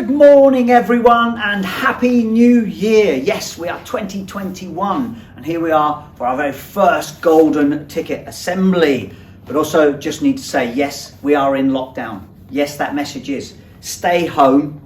Good morning everyone and Happy New Year. Yes, we are 2021 and here we are for our very first golden ticket assembly. But also just need to say, yes, we are in lockdown. Yes, that message is stay home,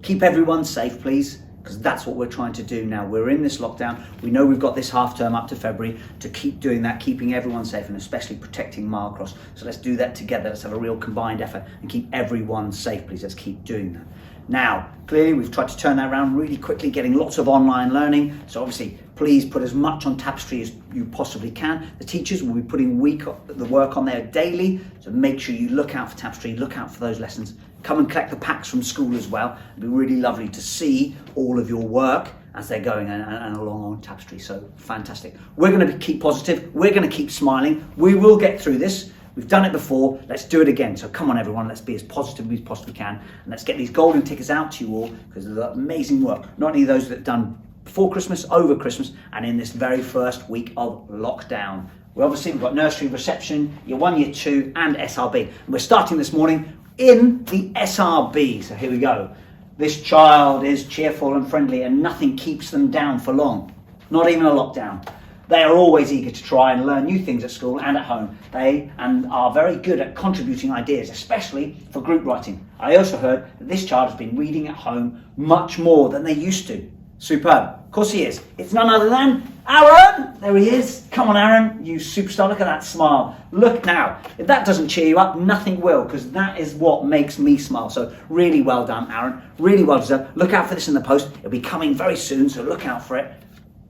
keep everyone safe please, because that's what we're trying to do now. We're in this lockdown. We know we've got this half term up to February to keep doing that, keeping everyone safe and especially protecting Mile Cross. So let's do that together. Let's have a real combined effort and keep everyone safe, please. Let's keep doing that. Now, clearly we've tried to turn that around really quickly, getting lots of online learning. So obviously, please put as much on Tapestry as you possibly can. The teachers will be putting the work on there daily. So make sure you look out for Tapestry, look out for those lessons. Come and collect the packs from school as well. It'd be really lovely to see all of your work as they're going and along on Tapestry. So fantastic. We're going to keep positive. We're going to keep smiling. We will get through this. We've done it before. Let's do it again. So come on, everyone. Let's be as positive as we possibly can. And let's get these golden tickets out to you all because of the amazing work. Not only those that have done before Christmas, over Christmas, and in this very first week of lockdown. We've got nursery, reception, year 1, year 2, and SRB. And we're starting this morning in the SRB. So here we go. This child is cheerful and friendly and nothing keeps them down for long. Not even a lockdown. They are always eager to try and learn new things at school and at home. They are very good at contributing ideas, especially for group writing. I also heard that this child has been reading at home much more than they used to. Superb. Of course he is. It's none other than Aaron. There he is. Come on, Aaron, you superstar. Look at that smile. Look now. If that doesn't cheer you up, nothing will, because that is what makes me smile. So really well done, Aaron. Really well deserved. Look out for this in the post. It'll be coming very soon, so look out for it.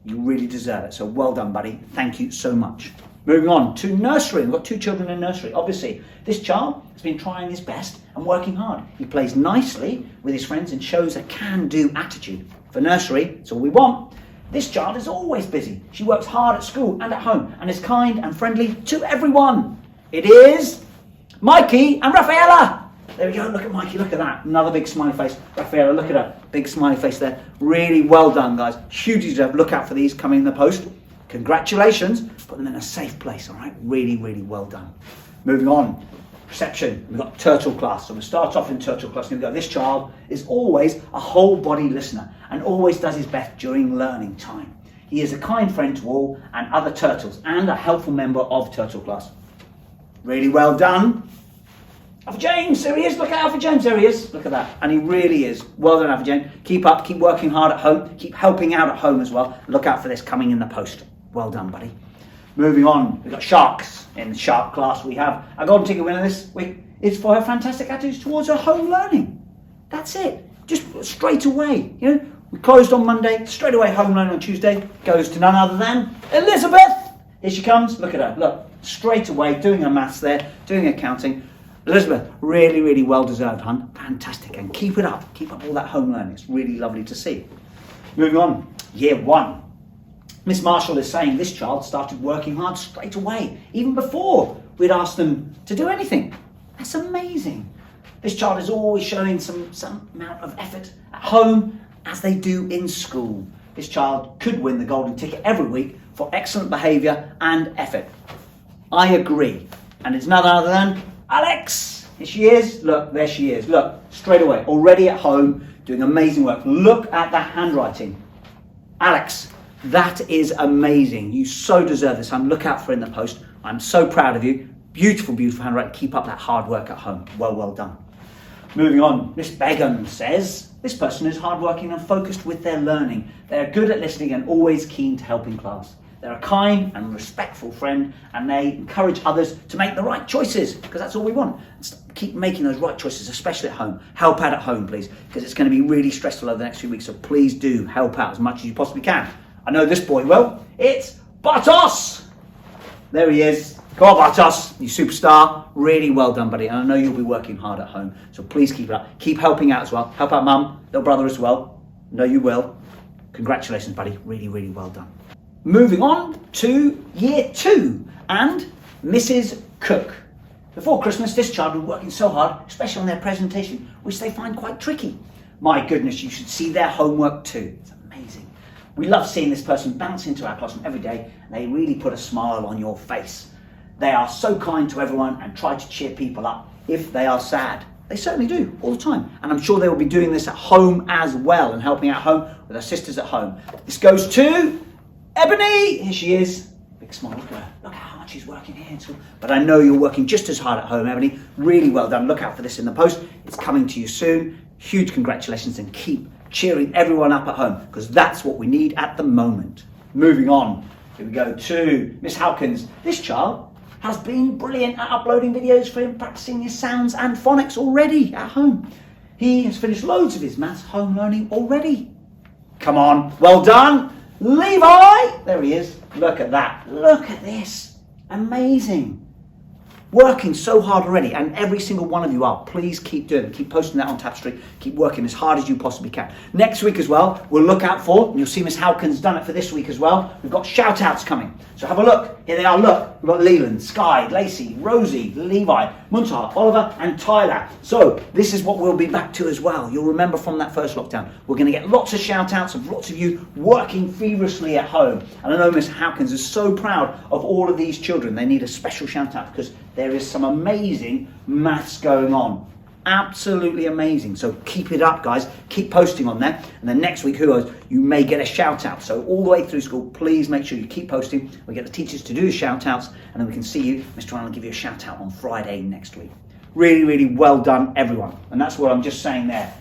You really deserve it. So well done, buddy. Thank you so much. Moving on to nursery. We've got 2 children in nursery. Obviously, this child has been trying his best and working hard. He plays nicely with his friends and shows a can-do attitude. For nursery, it's all we want. This child is always busy. She works hard at school and at home and is kind and friendly to everyone. It is Mikey and Rafaela. There we go, look at Mikey, look at that. Another big smiley face. Rafaela, look at her. Big smiley face there. Really well done, guys. Hugely deserved. Look out for these coming in the post. Congratulations. Put them in a safe place, all right? Really, really well done. Moving on. Reception. We've got turtle class. So we'll start off in turtle class. Here we go. This child is always a whole body listener and always does his best during learning time. He is a kind friend to all and other turtles and a helpful member of turtle class. Really well done. Alpha James, there he is. Look at Alpha James, there he is. Look at that. And he really is. Well done, Alpha James. Keep up, keep working hard at home, keep helping out at home as well. Look out for this coming in the post. Well done, buddy. Moving on, we've got sharks. In the shark class, we have a golden ticket winner this week. It's for her fantastic attitudes towards her home learning. That's it. Just straight away. You know, we closed on Monday, straight away home learning on Tuesday. Goes to none other than Elizabeth. Here she comes. Look at her. Look, straight away doing her maths there, doing her counting. Elizabeth, really, really well deserved, hun. Fantastic. And keep it up. Keep up all that home learning. It's really lovely to see. Moving on, year 1. Miss Marshall is saying this child started working hard straight away, even before we'd asked them to do anything. That's amazing. This child is always showing some amount of effort at home as they do in school. This child could win the golden ticket every week for excellent behaviour and effort. I agree. And it's none other than Alex. Here she is. Look, there she is. Look, straight away, already at home, doing amazing work. Look at that handwriting. Alex, that is amazing. You so deserve this, son. Look out for it in the post. I'm so proud of you. Beautiful, beautiful handwriting. Keep up that hard work at home. Well done. Moving on, Miss Begum says, this person is hardworking and focused with their learning. They're good at listening and always keen to help in class. They're a kind and respectful friend and they encourage others to make the right choices because that's all we want. Keep making those right choices, especially at home. Help out at home, please, because it's going to be really stressful over the next few weeks, so please do help out as much as you possibly can. I know this boy will. It's Bartos. There he is. Come on, Bartos, you superstar. Really well done, buddy. And I know you'll be working hard at home, so please keep it up. Keep helping out as well. Help out mum, little brother as well. I know you will. Congratulations, buddy. Really, really well done. Moving on to year 2 and Mrs. Cook. Before Christmas, this child was working so hard, especially on their presentation, which they find quite tricky. My goodness, you should see their homework too. It's amazing. We love seeing this person bounce into our classroom every day, and they really put a smile on your face. They are so kind to everyone and try to cheer people up if they are sad. They certainly do, all the time. And I'm sure they will be doing this at home as well and helping out home with their sisters at home. This goes to Ebony. Here she is. Big smile. Look at how much she's working here. But I know you're working just as hard at home, Ebony. Really well done. Look out for this in the post. It's coming to you soon. Huge congratulations, and keep cheering everyone up at home, because that's what we need at the moment. Moving on. Here we go to Miss Halkins. This child has been brilliant at uploading videos for him practicing his sounds and phonics already at home. He has finished loads of his maths home learning already. Come on, well done. Levi, there he is. Look at that. Look at this. Amazing. Working so hard already, and every single one of you are. Please keep doing it. Keep posting that on Tapestry. Keep working as hard as you possibly can. Next week as well, we'll look out for, and you'll see Miss Halkins done it for this week as well. We've got shout outs coming. So have a look. Here they are, look. We've got Leland, Sky, Lacey, Rosie, Levi, Muntar, Oliver, and Tyler. So this is what we'll be back to as well. You'll remember from that first lockdown, we're going to get lots of shout outs of lots of you working feverishly at home. And I know Miss Halkins is so proud of all of these children. They need a special shout out because there is some amazing maths going on. Absolutely amazing. So keep it up, guys. Keep posting on there. And then next week, who knows, you may get a shout out. So all the way through school, please make sure you keep posting. We get the teachers to do the shout outs, and then we can see you. Mr. Ryan will give you a shout out on Friday next week. Really, really well done, everyone. And that's what I'm just saying there.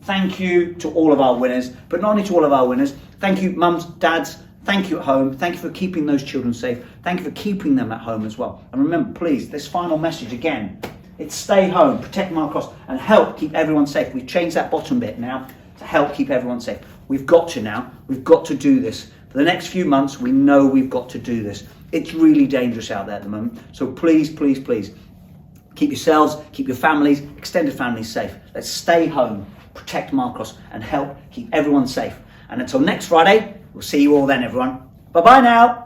Thank you to all of our winners, but not only to all of our winners. Thank you, mums, dads. Thank you at home. Thank you for keeping those children safe. Thank you for keeping them at home as well. And remember, please, this final message again, it's stay home, protect Mile Cross, and help keep everyone safe. We've changed that bottom bit now to help keep everyone safe. We've got to now. We've got to do this. For the next few months, we know we've got to do this. It's really dangerous out there at the moment. So please, please, please, keep yourselves, keep your families, extended families safe. Let's stay home, protect Mile Cross, and help keep everyone safe. And until next Friday, we'll see you all then, everyone. Bye-bye now.